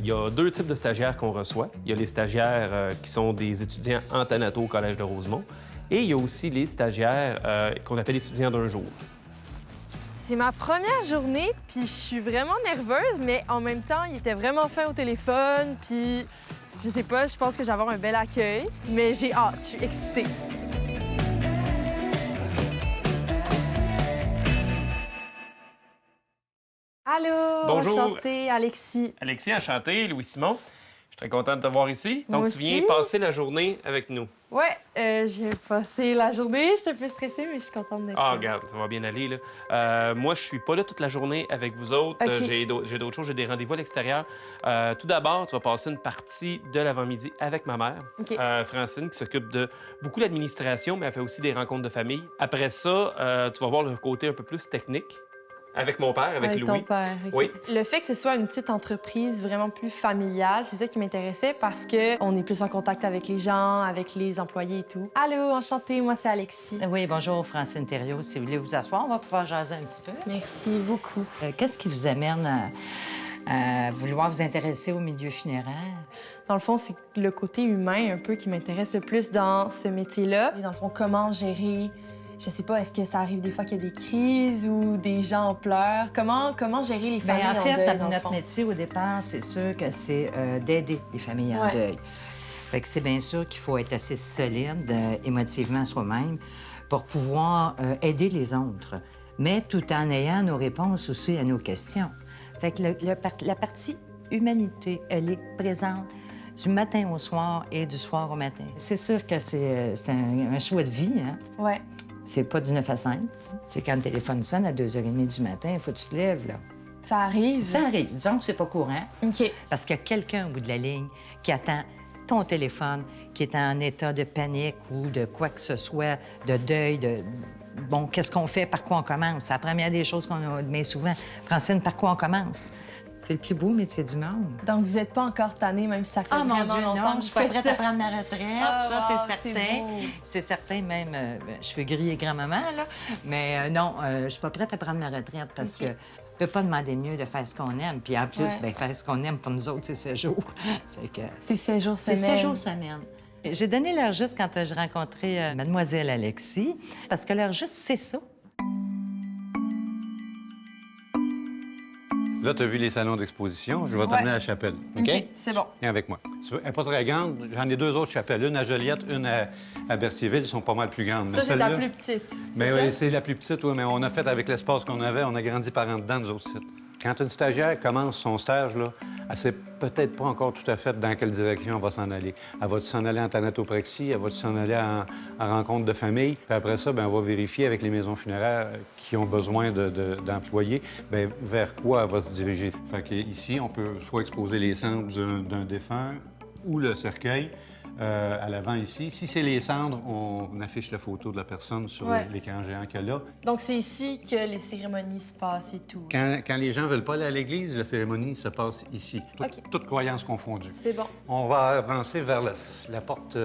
Il y a deux types de stagiaires qu'on reçoit. Il y a les stagiaires qui sont des étudiants en Thanato au Collège de Rosemont. Et il y a aussi les stagiaires qu'on appelle étudiants d'un jour. C'est ma première journée, puis je suis vraiment nerveuse, mais en même temps, il était vraiment fin au téléphone, puis je sais pas, je pense que je vais avoir un bel accueil, mais j'ai hâte, je suis excitée. Allô, Bonjour. enchantée, Alexis. Alexis, enchanté. Louis-Simon. Je suis très content de te voir ici. Donc, Moi tu viens aussi. passer la journée avec nous. Ouais, j'ai passé la journée, j'étais un peu stressée, mais je suis contente d'être Ah, là. regarde, ça va bien aller, là. Moi, je suis pas là toute la journée avec vous autres. OK. J'ai d'autres choses, j'ai des rendez-vous à l'extérieur. Tout d'abord, tu vas passer une partie de l'avant-midi avec ma mère, OK. Francine, qui s'occupe de beaucoup l'administration, mais elle fait aussi des rencontres de famille. Après ça, tu vas voir le côté un peu plus technique avec mon père, avec Louis. ton père, OK. Oui. Le fait que ce soit une petite entreprise vraiment plus familiale, c'est ça qui m'intéressait parce qu'on est plus en contact avec les gens, avec les employés et tout. Allô, enchantée, moi c'est Alexis. Oui, bonjour, Francine Thériault. Si vous voulez vous asseoir, on va pouvoir jaser un petit peu. Merci beaucoup. Qu'est-ce qui vous amène à vouloir vous intéresser au milieu funéraire? Dans le fond, c'est le côté humain un peu qui m'intéresse le plus dans ce métier-là. Et dans le fond, comment gérer, je sais pas, est-ce que ça arrive des fois qu'il y a des crises ou des gens en pleurs? Comment gérer les familles Bien, en fait, deuil, dans le notre fond? métier, au départ, c'est sûr que c'est d'aider les familles en Ouais. deuil. Fait que c'est bien sûr qu'il faut être assez solide émotivement soi-même pour pouvoir aider les autres, mais tout en ayant nos réponses aussi à nos questions. Fait que la partie humanité, elle est présente du matin au soir et du soir au matin. C'est sûr que c'est un choix de vie, hein? Ouais. C'est pas du 9 à 5. C'est quand le téléphone sonne à 2h30 du matin, il faut que tu te lèves, là. Ça arrive. Ça arrive. Disons que c'est pas courant, OK. parce qu'il y a quelqu'un au bout de la ligne qui attend ton téléphone, qui est en état de panique ou de quoi que ce soit, de deuil, de... Bon, qu'est-ce qu'on fait? Par quoi on commence? C'est la première des choses qu'on a mais souvent. Francine, par quoi on commence? C'est le plus beau métier du monde. Donc, vous n'êtes pas encore tannée, même si ça fait Ah, mon vraiment Dieu, longtemps non, que je suis pas faites prête ça. à prendre ma retraite, Ah, ça, wow, c'est c'est certain. beau. C'est certain, même, cheveux gris et grand-maman, là. Mais non, je suis pas prête à prendre ma retraite parce OK. que on peut pas demander mieux de faire ce qu'on aime. Puis en plus, Ouais. bien, faire ce qu'on aime pour nous autres, c'est 7 jours. Fait que C'est 7 jours c'est semaine. 7 jours semaine. J'ai donné l'heure juste quand j'ai rencontré mademoiselle Alexis, parce que l'heure juste, c'est ça. Là, tu as vu les salons d'exposition. Je vais Ouais. t'amener à la chapelle. OK, c'est bon. Viens avec moi. Elle n'est pas très grande. J'en ai deux autres chapelles. Une à Joliette, une à Berthierville. Ils sont pas mal plus grandes. Ça, c'est celle-là- ta plus petite. Mais c'est oui, ça? c'est la plus petite, oui. Mais on a fait avec l'espace qu'on avait. On a grandi par en dedans, nous autres sites. Quand une stagiaire commence son stage, là, elle sait peut-être pas encore tout à fait dans quelle direction elle va s'en aller. Elle va s'en aller en thanatopraxie, elle va s'en aller en rencontre de famille. Puis après ça, bien, on va vérifier avec les maisons funéraires qui ont besoin d'employés, bien, vers quoi elle va se diriger. Fait qu'ici, on peut soit exposer les cendres d'un défunt ou le cercueil. À l'avant ici. Si c'est les cendres, on affiche la photo de la personne sur Ouais. l'écran géant qu'elle a. Donc, c'est ici que les cérémonies se passent et tout. Quand les gens veulent pas aller à l'église, la cérémonie se passe ici. OK. Toute croyance confondue. C'est bon. On va avancer vers la porte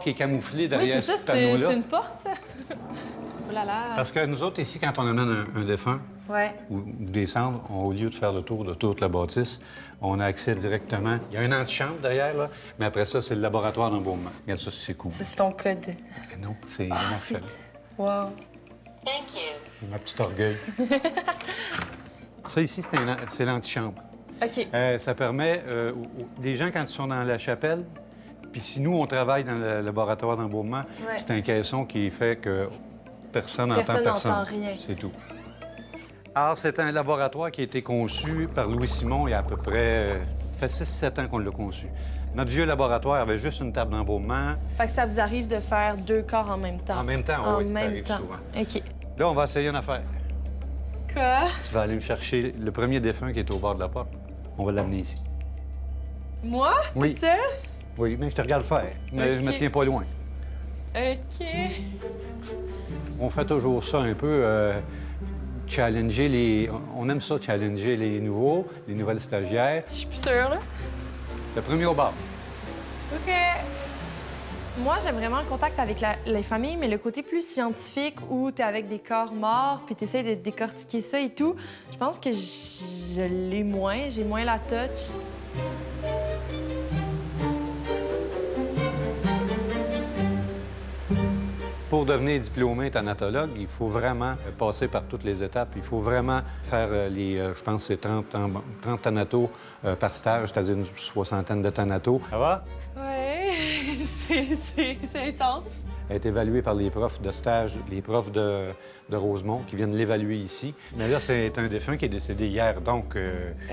qui est camouflée Oui, derrière c'est ça, ce panneau-là. c'est une porte, ça. Oh là là. Parce que nous autres, ici, quand on amène un défunt Ouais. ou des cendres, au lieu de faire le tour de toute la bâtisse, on a accès directement. Il y a une antichambre derrière, là, mais après ça, c'est le laboratoire d'embaumement. Regarde ça, c'est cool. Ça, c'est ton code. Mais non, c'est Ah, ma c'est... fête. Wow. Ma petite orgueil. Ça, ici, c'est l'antichambre. OK. Ça permet, les gens, quand ils sont dans la chapelle, puis si nous, on travaille dans le laboratoire d'embaumement, Ouais. c'est un caisson qui fait que personne n'entend Personne personne. n'entend rien. C'est tout. Alors, c'est un laboratoire qui a été conçu par Louis-Simon il y a à peu près... ça fait 6-7 ans qu'on l'a conçu. Notre vieux laboratoire avait juste une table d'embaumement. Fait que ça vous arrive de faire 2 corps en même temps. En même temps, En oui, ça même arrive temps. souvent. OK. Là, on va essayer une affaire. Quoi? Tu vas aller me chercher le premier défunt qui est au bord de la porte. On va l'amener ici. Moi? Oui. Toute seule? Oui, mais je te regarde faire. Mais je me OK. tiens pas loin. OK. On fait toujours ça un peu, challenger les... On aime ça, challenger les nouveaux, les nouvelles stagiaires. Je suis plus sûre, là. Le premier au bar. OK. Moi, j'aime vraiment le contact avec les familles, mais le côté plus scientifique où tu es avec des corps morts puis tu essaies de décortiquer ça et tout, je pense que je l'ai moins, j'ai moins la touch. Pour devenir diplômé thanatologue, il faut vraiment passer par toutes les étapes. Il faut vraiment faire je pense, c'est 30 thanatos par stage, c'est-à-dire une soixantaine de thanatos. Ça va? Ouais, c'est intense. Elle est évaluée par les profs de stage, les profs de Rosemont qui viennent l'évaluer ici. Mais là, c'est un défunt qui est décédé hier, donc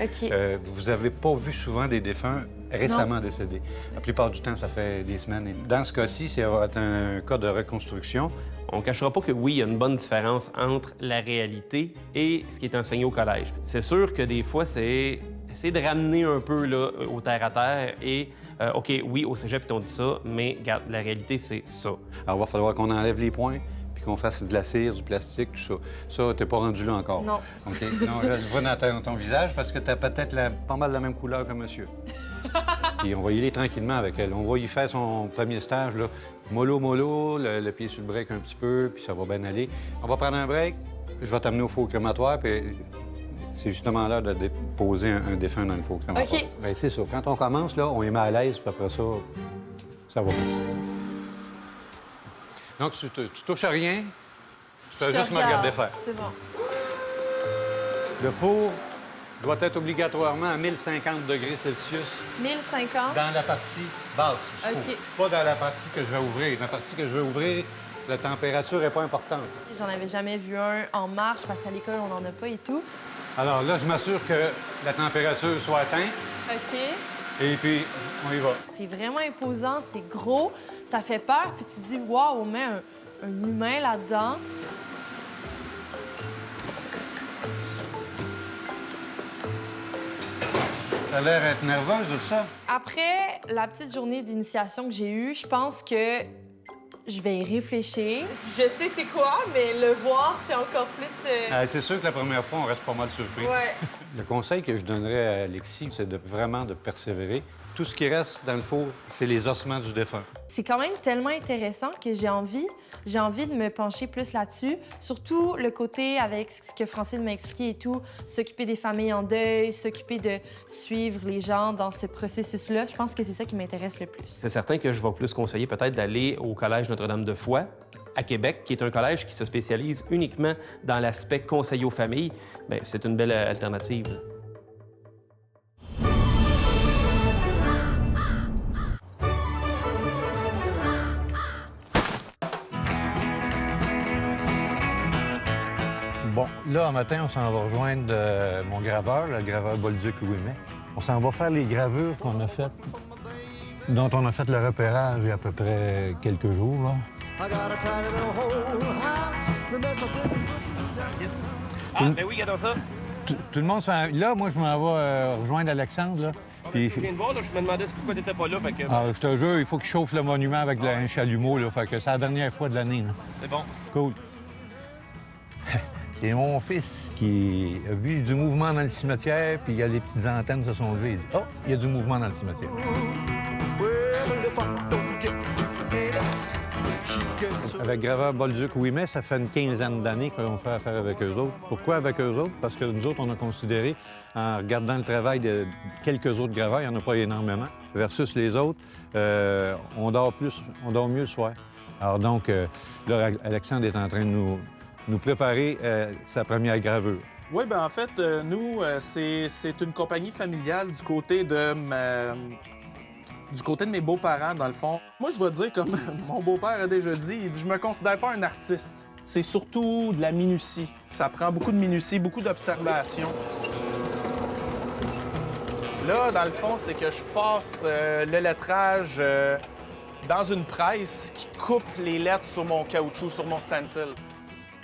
OK. vous n'avez pas vu souvent des défunts récemment décédés. La plupart du temps, ça fait des semaines. Dans ce cas-ci, c'est un cas de reconstruction. On ne cachera pas que oui, il y a une bonne différence entre la réalité et ce qui est enseigné au collège. C'est sûr que des fois, c'est essayer de ramener un peu là, au terre-à-terre et, OK, oui, au cégep, ils t'ont dit ça, mais regarde, la réalité, c'est ça. Alors, il va falloir qu'on enlève les points puis qu'on fasse de la cire, du plastique, tout ça. Ça, t'es pas rendu là encore. Non. OK? Non, je le vois dans ton visage parce que t'as peut-être pas mal la même couleur que monsieur. Puis on va y aller tranquillement avec elle. On va y faire son premier stage, là. Mollo, le pied sur le break un petit peu, puis ça va bien aller. On va prendre un break. Je vais t'amener au four crématoire, puis c'est justement l'heure de déposer un défunt dans le four crématoire. OK. Bien, c'est ça. Quand on commence, là, on est mal à l'aise, puis après ça, ça va bien. Donc, tu touches à rien, tu fais juste me regarder faire. C'est bon. Le four doit être obligatoirement à 1050 degrés Celsius 1050. dans la partie basse du four. OK. Pas dans la partie que je vais ouvrir. La partie que je vais ouvrir, la température n'est pas importante. J'en avais jamais vu un en marche parce qu'à l'école, on n'en a pas et tout. Alors là, je m'assure que la température soit atteinte OK. et puis on y va. C'est vraiment imposant, c'est gros, ça fait peur, puis tu te dis, waouh, on met un humain là-dedans. T'as l'air d'être nerveuse de ça. Après la petite journée d'initiation que j'ai eue, je pense que je vais y réfléchir. Je sais c'est quoi, mais le voir, c'est encore plus... C'est sûr que la première fois, on reste pas mal surpris. Ouais. Le conseil que je donnerais à Alexis, c'est vraiment de persévérer. Tout ce qui reste dans le four, c'est les ossements du défunt. C'est quand même tellement intéressant que j'ai envie de me pencher plus là-dessus. Surtout le côté avec ce que Francine m'a expliqué et tout, s'occuper des familles en deuil, s'occuper de suivre les gens dans ce processus-là. Je pense que c'est ça qui m'intéresse le plus. C'est certain que je vais plus conseiller peut-être d'aller au Collège Notre-Dame-de-Foix à Québec, qui est un collège qui se spécialise uniquement dans l'aspect conseil aux familles. Bien, c'est une belle alternative. Bon, là, un matin, on s'en va rejoindre mon graveur, le graveur Bolduc-Ouimet. On s'en va faire les gravures qu'on a faites, dont on a fait le repérage il y a à peu près quelques jours, là. Ben oui, regardons ça. Tout le monde s'en... Là, moi, je m'en vais rejoindre Alexandre, là. Puis... Je viens de voir, là, je me demandais pourquoi t'étais pas là. Fait que... je te jure, il faut qu'il chauffe le monument avec un chalumeau, là. Fait que c'est la dernière fois de l'année, là. C'est bon. Cool. C'est mon fils qui a vu du mouvement dans le cimetière, puis il y a les petites antennes se sont levées. Il dit « Oh, il y a du mouvement dans le cimetière. » Avec Graveur Bolduc-Ouimet, ça fait une quinzaine d'années qu'on fait affaire avec eux autres. Pourquoi avec eux autres? Parce que nous autres, on a considéré, en regardant le travail de quelques autres graveurs, il n'y en a pas énormément, versus les autres, on dort mieux le soir. Alors donc, là, Alexandre est en train de nous préparer sa première gravure. Oui, bien en fait, nous, c'est une compagnie familiale du côté de mes beaux-parents, dans le fond. Moi, je vais dire, comme mon beau-père a déjà dit, il dit « Je me considère pas un artiste. C'est surtout de la minutie. Ça prend beaucoup de minutie, beaucoup d'observation. » Là, dans le fond, c'est que je passe le lettrage dans une presse qui coupe les lettres sur mon caoutchouc, sur mon stencil.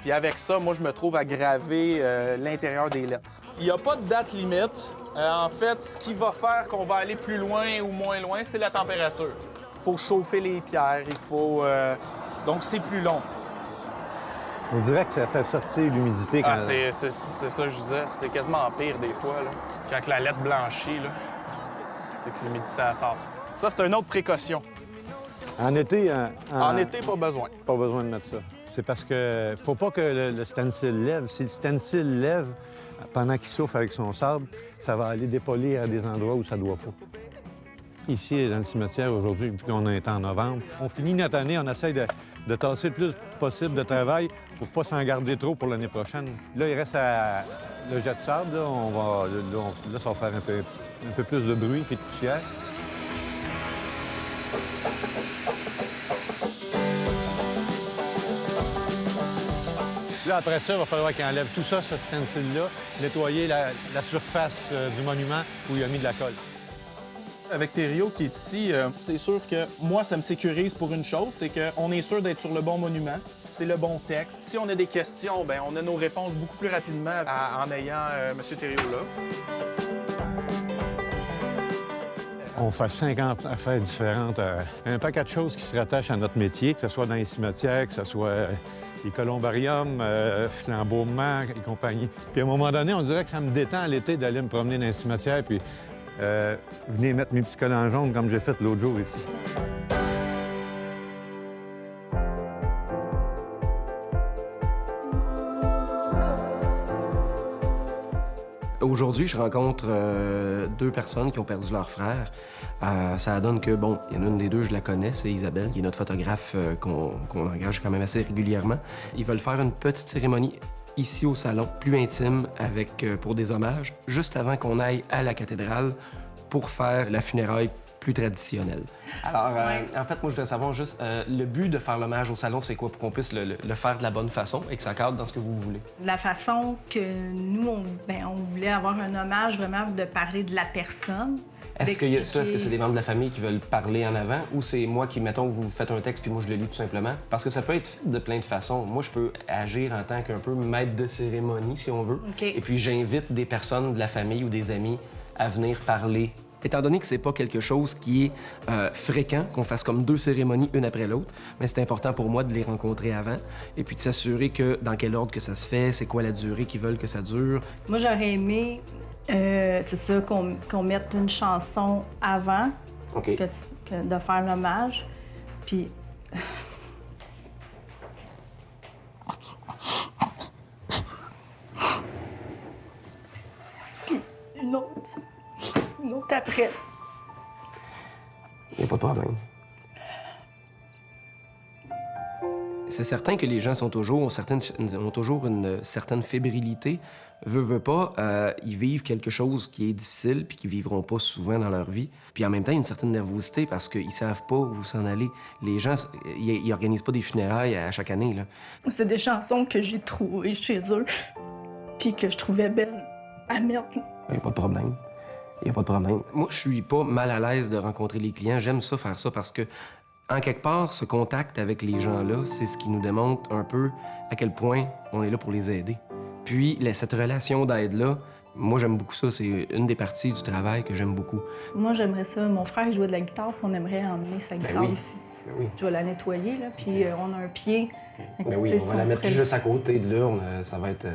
Puis avec ça, moi, je me trouve à graver l'intérieur des lettres. Il n'y a pas de date limite. En fait, ce qui va faire qu'on va aller plus loin ou moins loin, c'est la température. Il faut chauffer les pierres, il faut... Donc, c'est plus long. On dirait que ça fait sortir l'humidité quand... Ah, c'est ça que je disais. C'est quasiment pire des fois, là. Quand la lettre blanchit, là, c'est que l'humidité sort. Ça, c'est une autre précaution. En été... En été, pas besoin. Pas besoin de mettre ça. C'est parce que faut pas que le stencil lève. Si le stencil lève, pendant qu'il souffle avec son sable, ça va aller dépolir à des endroits où ça ne doit pas. Ici, dans le cimetière, aujourd'hui, vu qu'on est en novembre, on finit notre année, on essaie de tasser le plus possible de travail pour ne pas s'en garder trop pour l'année prochaine. Là, il reste le jet de sable. Là, ça va faire un peu plus de bruit et de poussière. Là, après ça, il va falloir qu'il enlève tout ça, ce stencil-là, nettoyer la surface du monument où il a mis de la colle. Avec Thériault qui est ici, c'est sûr que moi, ça me sécurise pour une chose, c'est qu'on est sûr d'être sur le bon monument, c'est le bon texte. Si on a des questions, bien, on a nos réponses beaucoup plus rapidement en ayant M. Thériault là. On fait 50 affaires différentes, un paquet de choses qui se rattachent à notre métier, que ce soit dans les cimetières, que ce soit les columbariums, l'embaumement et compagnie. Puis à un moment donné, on dirait que ça me détend l'été d'aller me promener dans les cimetières, puis venir mettre mes petits collants jaunes comme j'ai fait l'autre jour ici. Aujourd'hui, je rencontre deux personnes qui ont perdu leur frère. Ça donne que, bon, il y en a une des deux, je la connais, c'est Isabelle, qui est notre photographe qu'on engage quand même assez régulièrement. Ils veulent faire une petite cérémonie ici au salon, plus intime, pour des hommages, juste avant qu'on aille à la cathédrale pour faire la funéraille plus traditionnelle. Alors, en fait, moi, je voudrais savoir juste, le but de faire l'hommage au salon, c'est quoi, pour qu'on puisse le faire de la bonne façon et que ça cadre dans ce que vous voulez? La façon que nous, on voulait avoir un hommage, vraiment de parler de la personne. Est-ce que c'est des membres de la famille qui veulent parler en avant ou c'est moi qui, mettons, vous faites un texte puis moi je le lis tout simplement? Parce que ça peut être fait de plein de façons. Moi, je peux agir en tant qu'un peu maître de cérémonie, si on veut. Okay. Et puis j'invite des personnes de la famille ou des amis à venir parler. Étant donné que c'est pas quelque chose qui est fréquent, qu'on fasse comme deux cérémonies une après l'autre, mais c'est important pour moi de les rencontrer avant et puis de s'assurer que dans quel ordre que ça se fait, c'est quoi la durée qu'ils veulent que ça dure. Moi, j'aurais aimé, c'est ça, qu'on mette une chanson avant OK. que de faire l'hommage. Puis... Puis une autre après. Il n'y a pas de problème. C'est certain que les gens ont toujours une certaine fébrilité. Veut pas, ils vivent quelque chose qui est difficile puis qu'ils vivront pas souvent dans leur vie. Puis en même temps, il y a une certaine nervosité parce qu'ils savent pas où s'en aller. Les gens, ils organisent pas des funérailles à chaque année, là. C'est des chansons que j'ai trouvées chez eux puis que je trouvais belles à mettre. Il n'y a pas de problème. Il n'y a pas de problème. Moi, je suis pas mal à l'aise de rencontrer les clients. J'aime ça, faire ça, parce que, en quelque part, ce contact avec les gens-là, c'est ce qui nous démontre un peu à quel point on est là pour les aider. Puis, cette relation d'aide-là, moi, j'aime beaucoup ça. C'est une des parties du travail que j'aime beaucoup. Moi, j'aimerais ça. Mon frère, il jouait de la guitare, puis on aimerait emmener sa guitare ici. Ben oui. Je vais la nettoyer, là, puis on a un pied. Ben oui, on va la mettre juste à côté de là. Ça va être...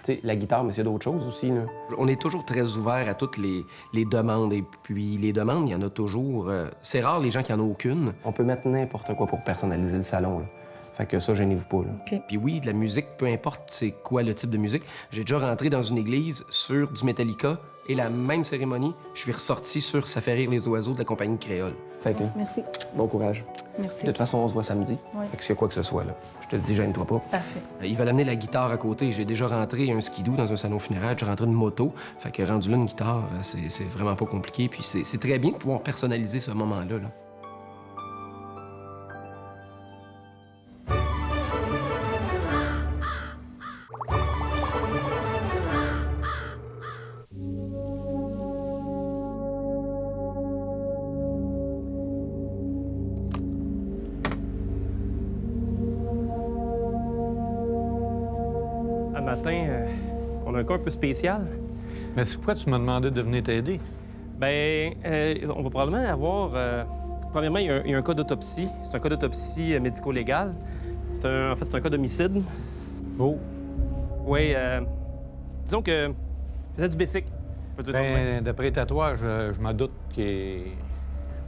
Tu sais, la guitare, mais c'est d'autres choses aussi, là. On est toujours très ouvert à toutes les demandes. Et puis, les demandes, il y en a toujours. C'est rare, les gens qui en ont aucune. On peut mettre n'importe quoi pour personnaliser le salon, là. Fait que ça, gênez-vous pas, là. Okay. Puis oui, de la musique, peu importe c'est quoi le type de musique. J'ai déjà rentré dans une église sur du Metallica et la même cérémonie, je suis ressorti sur Ça fait rire les oiseaux de la compagnie Créole. Fait que, Merci. bon courage. Merci. De toute façon, on se voit samedi. Oui. Fait que s'il y a quoi que ce soit, là, je te le dis, gêne-toi pas. Parfait. Il va amener la guitare à côté. J'ai déjà rentré un skidoo dans un salon funéraire. J'ai rentré une moto. Fait que rendu là, une guitare, c'est vraiment pas compliqué. Puis c'est très bien de pouvoir personnaliser ce moment-là, là. Un matin, on a un cas un peu spécial. Mais c'est pourquoi tu m'as demandé de venir t'aider? Bien, on va probablement avoir... premièrement, il y a un cas d'autopsie. C'est un cas d'autopsie médico-légal. En fait, c'est un cas d'homicide. Oh! Oui, disons que... il faisait du bicycle. On peut dire ça de même. Ben, d'après les tatouages, je m'en doute que...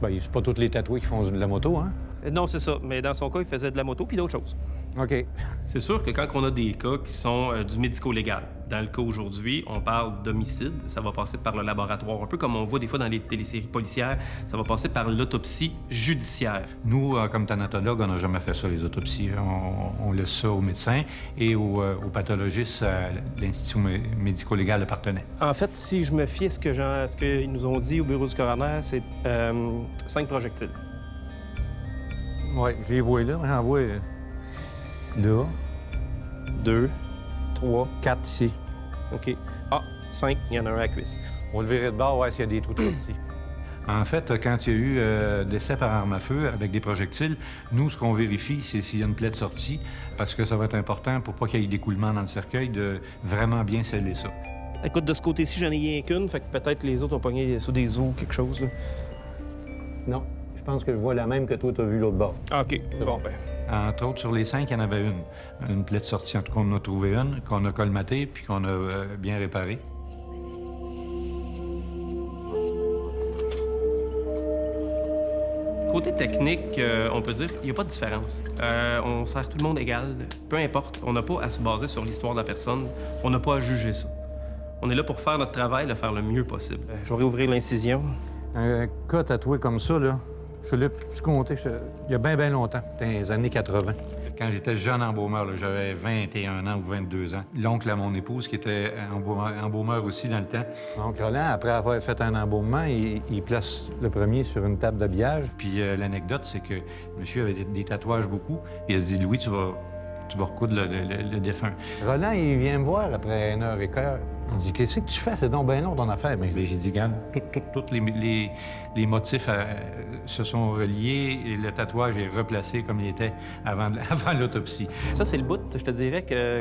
Ben, c'est pas tous les tatoués qui font de la moto, hein? Non, c'est ça. Mais dans son cas, il faisait de la moto puis d'autres choses. OK. C'est sûr que quand on a des cas qui sont du médico-légal, dans le cas aujourd'hui, on parle d'homicide, ça va passer par le laboratoire. Un peu comme on voit des fois dans les téléséries policières, ça va passer par l'autopsie judiciaire. Nous, comme thanatologues, on n'a jamais fait ça, les autopsies. On laisse ça aux médecins et aux pathologistes à l'Institut médico-légal de Partenay. En fait, si je me fie à ce qu'ils nous ont dit au bureau du coroner, c'est 5 projectiles. Oui, je les vois là. J'en vois là. 2, 3, 4 ici. OK. Ah, 5, il y en a un à la cuisse. On le verrait de bord, ouais, s'il y a des trous ici. En fait, quand il y a eu décès par arme à feu avec des projectiles, nous, ce qu'on vérifie, c'est s'il y a une plaie de sortie, parce que ça va être important pour pas qu'il y ait d'écoulement dans le cercueil, de vraiment bien sceller ça. Écoute, de ce côté-ci, j'en ai rien qu'une, fait que peut-être les autres ont pogné sur des os ou quelque chose, là. Non, je pense que je vois la même que toi, tu as vu l'autre bord. Ah, OK. Bon, ben. Entre autres, sur les 5, il y en avait une plaie de sortie. En tout cas, on en a trouvé une, qu'on a colmatée puis qu'on a bien réparée. Côté technique, on peut dire qu'il n'y a pas de différence. On sert tout le monde égal, peu importe. On n'a pas à se baser sur l'histoire de la personne. On n'a pas à juger ça. On est là pour faire notre travail, le faire le mieux possible. Je vais réouvrir l'incision. Un cas tatoué comme ça, là, je l'ai compté il y a bien longtemps, dans les années 80. Quand j'étais jeune embaumeur, là, j'avais 21 ans ou 22 ans. L'oncle à mon épouse, qui était embaumeur aussi dans le temps. Donc, Roland, après avoir fait un embaumement, il place le premier sur une table d'habillage. Puis l'anecdote, c'est que monsieur avait des tatouages beaucoup. Il a dit, Louis, tu vas recoudre le défunt. Roland, il vient me voir après 1h15. Il dit, qu'est-ce que tu fais? C'est donc bien long ton affaire. Mais j'ai dit, regarde, tous les motifs se sont reliés et le tatouage est replacé comme il était avant l'autopsie. Ça, c'est le bout. Je te dirais que,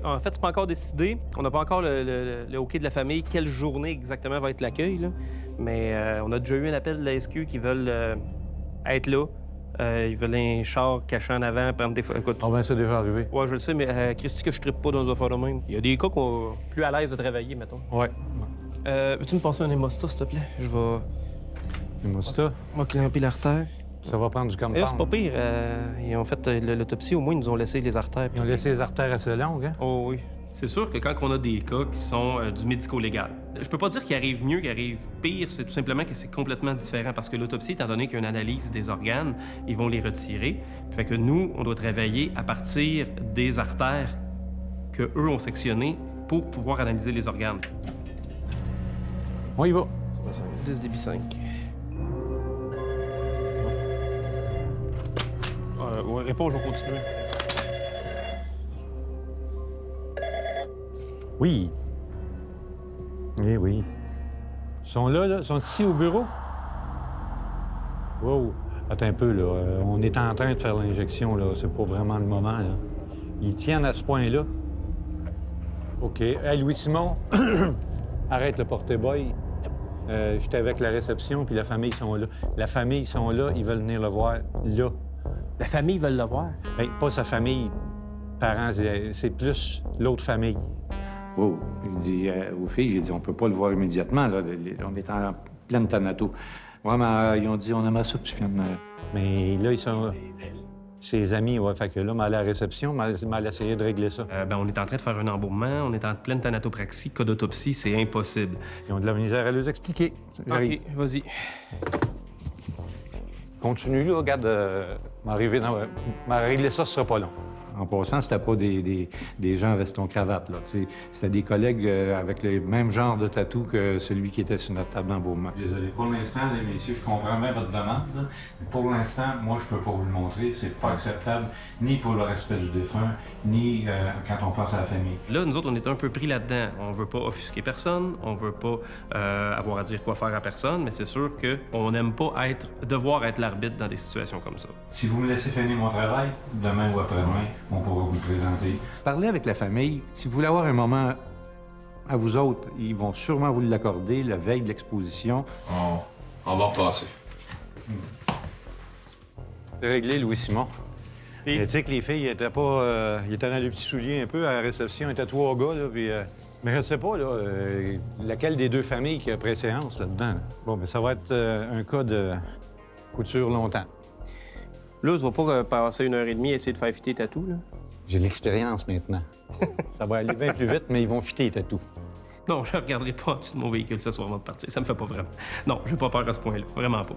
en fait, c'est pas encore décidé. On n'a pas encore le OK de la famille, quelle journée exactement va être l'accueil, là. Mais on a déjà eu un appel de la SQ qui veulent être là. Ils veulent un char caché en avant, prendre des photos. Écoute, Oh, ben, c'est déjà arrivé. ouais, je le sais, mais Christy, que je trippe pas dans une affaire de même. Il y a des cas qu'on est plus à l'aise de travailler, mettons. Ouais. Veux-tu me passer un hémostat, s'il te plaît? Je vais... Le Mousta, clamper l'artère. ça va prendre du compound. D'ailleurs, c'est pas pire. Ils ont fait l'autopsie, au moins, ils nous ont laissé les artères. Ils ont laissé les artères assez longues, hein? Oh oui. C'est sûr que quand on a des cas qui sont du médico-légal, je peux pas dire qu'il arrive mieux, qu'il arrive pire, c'est tout simplement que c'est complètement différent parce que l'autopsie, étant donné qu'il y a une analyse des organes, ils vont les retirer. Fait que nous, on doit travailler à partir des artères que eux ont sectionnées pour pouvoir analyser les organes. On y va. 10 débit 5. Ouais, réponds, je vais continuer. Oui. Eh oui. Ils sont là, là? Ils sont ici au bureau? Wow. Attends un peu, là. On est en train de faire l'injection, là. C'est pas vraiment le moment, là. Ils tiennent à ce point-là. OK. Hey, Louis-Simon, arrête le porte-boy. J'étais avec la réception, puis la famille sont là. La famille sont là, ils veulent venir le voir là. La famille veut le voir. Bien, pas sa famille, parents, c'est plus l'autre famille. Oh, il dit aux filles, j'ai dit, on peut pas le voir immédiatement, là. On est en pleine thanato. Vraiment, ils ont dit, on aimerait ça que tu viennes. Mais là, ils sont... Ses amis, ouais. Fait que là, m'aller à la réception, m'aller essayer de régler ça. On est en train de faire un embaumement, on est en pleine thanatopraxie, cas d'autopsie, c'est impossible. Ils ont de la misère à les expliquer. J'arrive. OK, vas-y. Continue, là, regarde, m'a réglé ça, ce sera pas long. En passant, c'était pas des gens en veston-cravate, là. C'était des collègues avec le même genre de tatou que celui qui était sur notre table d'embaumement. Désolé. Pour l'instant, les messieurs, je comprends bien votre demande, là. Mais pour l'instant, moi, je peux pas vous le montrer. C'est pas acceptable, ni pour le respect du défunt, ni quand on pense à la famille. Là, nous autres, on est un peu pris là-dedans. On veut pas offusquer personne, on veut pas avoir à dire quoi faire à personne, mais c'est sûr qu'on n'aime pas devoir être l'arbitre dans des situations comme ça. Si vous me laissez finir mon travail, demain ou après-demain, on pourra vous le présenter. Parlez avec la famille. Si vous voulez avoir un moment à vous autres, ils vont sûrement vous l'accorder la veille de l'exposition. On va repasser. C'est réglé, Louis-Simon. Et- Tu sais que les filles, ils étaient pas... ils étaient dans le petit soulier un peu à la réception. Ils étaient 3 gars, là, puis... Mais je sais pas, là, laquelle des deux familles qui a préséance là-dedans. Bon, mais ça va être un cas de couture longtemps. Là, je vais pas passer 1h30 à essayer de faire fitter tes tatous, là. J'ai l'expérience maintenant. Ça va aller bien plus vite, mais ils vont fitter les tatous. Non, je regarderai pas en dessous de mon véhicule ce soir avant de partir. Ça me fait pas vraiment. Non, j'ai pas peur à ce point-là. Vraiment pas.